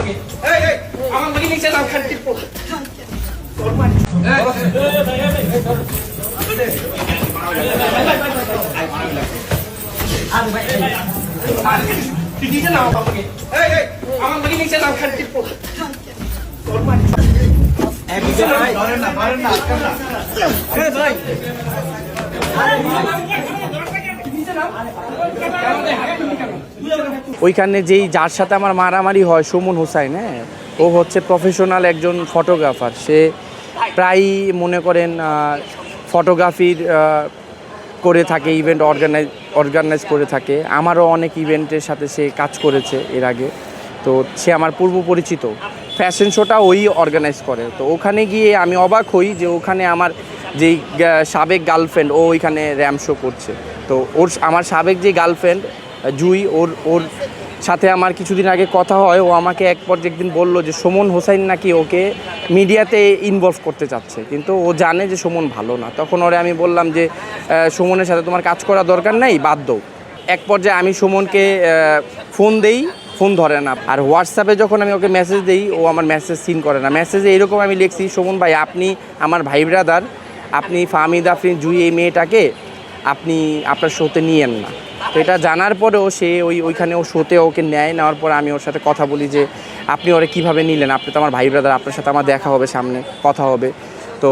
আমাকে আমার লাগি নিচে নাম খান্তির পোলা তুই নিচে নাম আমাকে আমার লাগি নিচে নাম খান্তির পোলা ওইখানে যেই যার সাথে আমার মারামারি হয় সুমন হুসাইন, হ্যাঁ, ও হচ্ছে প্রফেশনাল একজন ফটোগ্রাফার। সে প্রায়ই মনে করেন ফটোগ্রাফির করে থাকে, ইভেন্ট অর্গানাইজ করে থাকে। আমারও অনেক ইভেন্টের সাথে সে কাজ করেছে এর আগে, তো সে আমার পূর্ব পরিচিত। ফ্যাশন শোটা ওই অর্গানাইজ করে, তো ওখানে গিয়ে আমি অবাক হই যে ওখানে আমার যেই সাবেক গার্লফ্রেন্ড ও ওইখানে র্যাম শো করছে। তো আমার সাবেক যে গার্লফ্রেন্ড জুই, ওর সাথে আমার কিছুদিন আগে কথা হয়। ও আমাকে একদিন বলল যে সুমন হোসাইন নাকি ওকে মিডিয়াতে ইনভলভ করতে চাচ্ছে, কিন্তু ও জানে যে সুমন ভালো না। তখন ওরে আমি বললাম যে সুমনের সাথে তোমার কাজ করা দরকার নেই, বাদ দাও। এক পর্যায়ে আমি সুমনকে ফোন দেই, ফোন ধরে না। আর হোয়াটসঅ্যাপে যখন আমি ওকে মেসেজ দিই, ও আমার মেসেজ সিন করে না। মেসেজে এরকম আমি লিখছি, সুমন ভাই আপনি আমার ভাই ব্রাদার, আপনি ফাহমিদ আফরিন জুই এই মেয়েটাকে আপনি আপনার শোতে নিয়েন না। তো এটা জানার পরেও সে ওইখানে ও শোতে ওকে নেওয়ার পরে আমি ওর সাথে কথা বলি যে আপনি ওরে কীভাবে নিলেন, আপনি তো আমার ভাই ব্রাদার, আপনার সাথে আমার দেখা হবে, সামনে কথা হবে। তো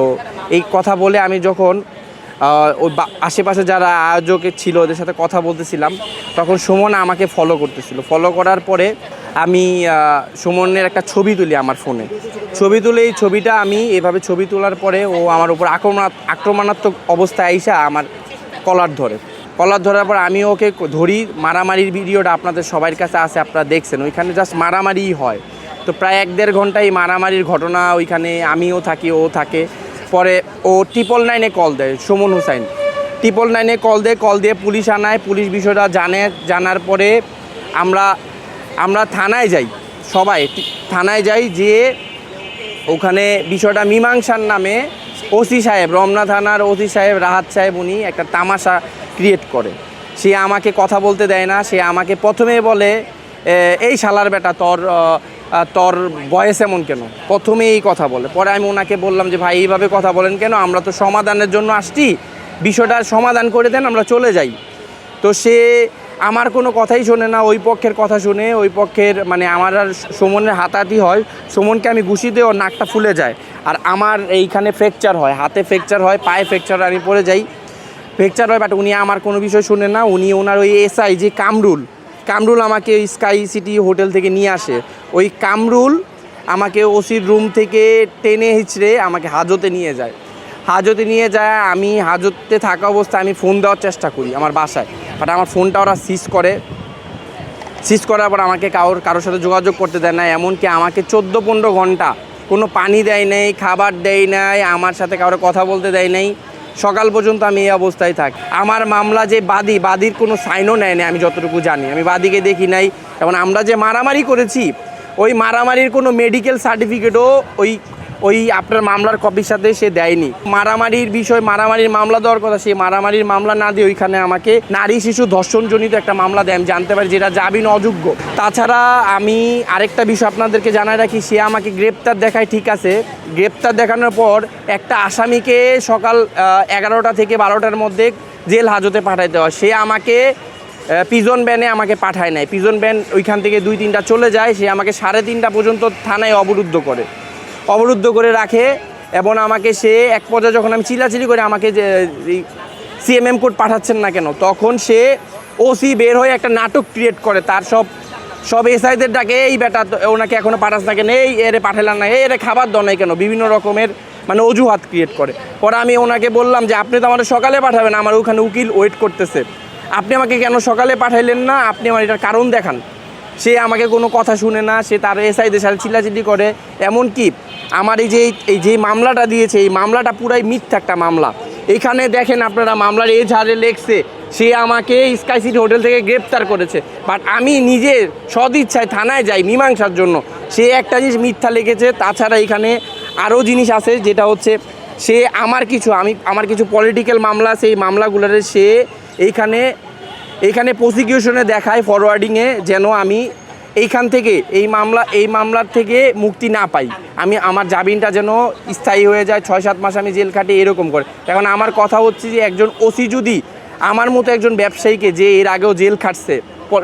এই কথা বলে আমি যখন ওই আশেপাশে যারা আয়োজক ছিল ওদের সাথে কথা বলতেছিলাম, তখন সুমন আমাকে ফলো করতেছিল। ফলো করার পরে আমি সুমনের একটা ছবি তুলি আমার ফোনে। ছবি তুলে এই ছবিটা আমি এভাবে ছবি তোলার পরে ও আমার উপর আক্রমণাত্মক অবস্থায় আইসা আমার কলার ধরার পর আমি ওকে ধরি। মারামারির ভিডিওটা আপনাদের সবার কাছে আছে, আপনারা দেখছেন। ওইখানে জাস্ট মারামারিই হয়। তো প্রায় 1-1.5 ঘন্টা এই মারামারির ঘটনা ওইখানে আমিও থাকি, ও থাকে। পরে ও 999-এ কল দেয়, সুমন হোসাইন 999-এ কল দিয়ে পুলিশ আনায়। পুলিশ বিষয়টা জানার পরে আমরা থানায় যাই, সবাই থানায় যাই। যেয়ে ওখানে বিষয়টা মীমাংসার নামে ওসি সাহেব, রমনা থানার ওসি সাহেব রাহাত সাহেব, উনি একটা তামাশা ক্রিয়েট করে। সে আমাকে কথা বলতে দেয় না। সে আমাকে প্রথমে বলে এই শালার বেটা তোর বয়স এমন কেন, প্রথমে এই কথা বলে। পরে আমি ওনাকে বললাম যে ভাই এইভাবে কথা বলেন কেন, আমরা তো সমাধানের জন্য আসছি, বিষয়টার সমাধান করে দেন, আমরা চলে যাই। তো সে আমার কোনো কথাই শোনে না, ওই পক্ষের কথা শুনে ওই পক্ষের মানে আমার আর সুমনের হাতাহাতি হয়। সুমনকে আমি ঘুষি দিয়ে ওর নাকটা ফুলে যায়, আর আমার এইখানে ফ্র্যাকচার হয়, হাতে ফ্র্যাকচার হয়, পায়ে ফ্র্যাকচার, আমি পড়ে যাই, ফ্র্যাকচার হয়। বাট উনি আমার কোনো বিষয় শুনে না। ওনার ওই এসআই যে কামরুল আমাকে ওই স্কাই সিটি হোটেল থেকে নিয়ে আসে। ওই কামরুল আমাকে ওসির রুম থেকে টেনে হিচড়ে আমাকে হাজতে নিয়ে যায়। আমি হাজতে থাকা অবস্থায় আমি ফোন দেওয়ার চেষ্টা করি আমার বাসায়, বাট আমার ফোনটা ওরা সিজ করার পর আমাকে কারোর সাথে যোগাযোগ করতে দেয় না। এমনকি আমাকে 14-15 ঘন্টা কোনো পানি দেয় নাই, খাবার দেয় নাই, আমার সাথে কারো কথা বলতে দেয় নাই। সকাল পর্যন্ত আমি এই অবস্থায় থাকি। আমার মামলা যে বাদীর কোনো সাইনও নেয় না, আমি যতটুকু জানি, আমি বাদীকে দেখি নাই। এবং আমরা যে মারামারি করেছি, ওই মারামারির কোনো মেডিকেল সার্টিফিকেটও ওই আপনার মামলার কপির সাথে সে দেয়নি। মারামারির মামলা দেওয়ার কথা, সেই মারামারির মামলা না দিয়ে ওইখানে আমাকে নারী শিশু ধর্ষণজনিত একটা মামলা দেয়, আমি জানতে পারি যেটা জামিন অযোগ্য। তাছাড়া আমি আরেকটা বিষয় আপনাদেরকে জানায় রাখি, সে আমাকে গ্রেপ্তার দেখায়, ঠিক আছে, গ্রেপ্তার দেখানোর পর একটা আসামিকে সকাল 11টা থেকে 12টার মধ্যে জেল হাজতে পাঠাইতে হয়। সে আমাকে পিজন ভ্যানে আমাকে পাঠায় নেয়। পিজন ভ্যান ওইখান থেকে 2-3টা চলে যায়। সে আমাকে 3:30 পর্যন্ত থানায় অবরুদ্ধ করে রাখে। এবং আমাকে সে এক পর্যায়ে যখন আমি চিল্লাচিল্লি করে আমাকে যে সিএমএম কোড পাঠাচ্ছেন না কেন, তখন সে ওসি বের হয়ে একটা নাটক ক্রিয়েট করে। তার সব এসআইদের ডাকে, এই বেটা ওনাকে এখনও পাঠাস না কেন, এই এরে পাঠালাম না, এরে খাবার দাও নাই কেন, বিভিন্ন রকমের মানে অজুহাত ক্রিয়েট করে। পরে আমি ওনাকে বললাম যে আপনি তো আমাদের সকালে পাঠাবেন, আমার ওখানে উকিল ওয়েট করতেছে, আপনি আমাকে কেন সকালে পাঠাইলেন না, আপনি আমার এটার কারণ দেখান। সে আমাকে কোনো কথা শুনে না, সে তার এসআইদের সাথে চিল্লাচিল্লি করে। এমনকি আমার এই যে মামলাটা দিয়েছে, এই মামলাটা পুরাই মিথ্যা একটা মামলা। এখানে দেখেন আপনারা মামলার এজাহারে লেখছে সে আমাকে স্কাই সিটি হোটেল থেকে গ্রেপ্তার করেছে, বাট আমি নিজে সদিচ্ছায় থানায় যাই মীমাংসার জন্য, সে একটা জিনিস মিথ্যা লিখেছে। তাছাড়া এখানে আরও জিনিস আছে, যেটা হচ্ছে সে আমার কিছু পলিটিক্যাল মামলা, সেই মামলাগুলোর সে এইখানে প্রসিকিউশনে দেখায় ফরওয়ার্ডিংয়ে, যেন আমি এইখান থেকে এই মামলার থেকে মুক্তি না পাই, আমি আমার জামিনটা যেন স্থায়ী হয়ে যায়, 6-7 মাস আমি জেল খাটি এরকম করে। এখন আমার কথা হচ্ছে যে একজন ওসি যদি আমার মতো একজন ব্যবসায়ীকে, যে এর আগেও জেল খাটছে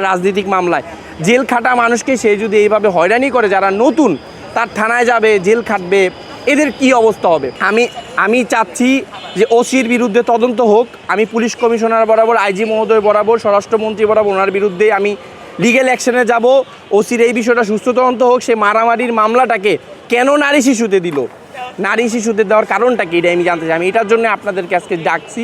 রাজনৈতিক মামলায়, জেল খাটা মানুষকে সে যদি এইভাবে হয়রানি করে, যারা নতুন তার থানায় যাবে, জেল খাটবে, এদের কি অবস্থা হবে? আমি চাচ্ছি যে ওসির বিরুদ্ধে তদন্ত হোক। আমি পুলিশ কমিশনার বরাবর, আইজি মহোদয় বরাবর, স্বরাষ্ট্রমন্ত্রী বরাবর ওনার বিরুদ্ধে আমি লিগ্যাল অ্যাকশনে যাব। ওসির এই বিষয়টা সুস্থ তদন্ত হোক। সে মারামারির মামলাটাকে কেন নারী শিশুতে দিল, নারী শিশুতে দেওয়ার কারণটা কি, এটা আমি জানতে চাই। আমি এটার জন্য আপনাদেরকে আজকে ডাকছি।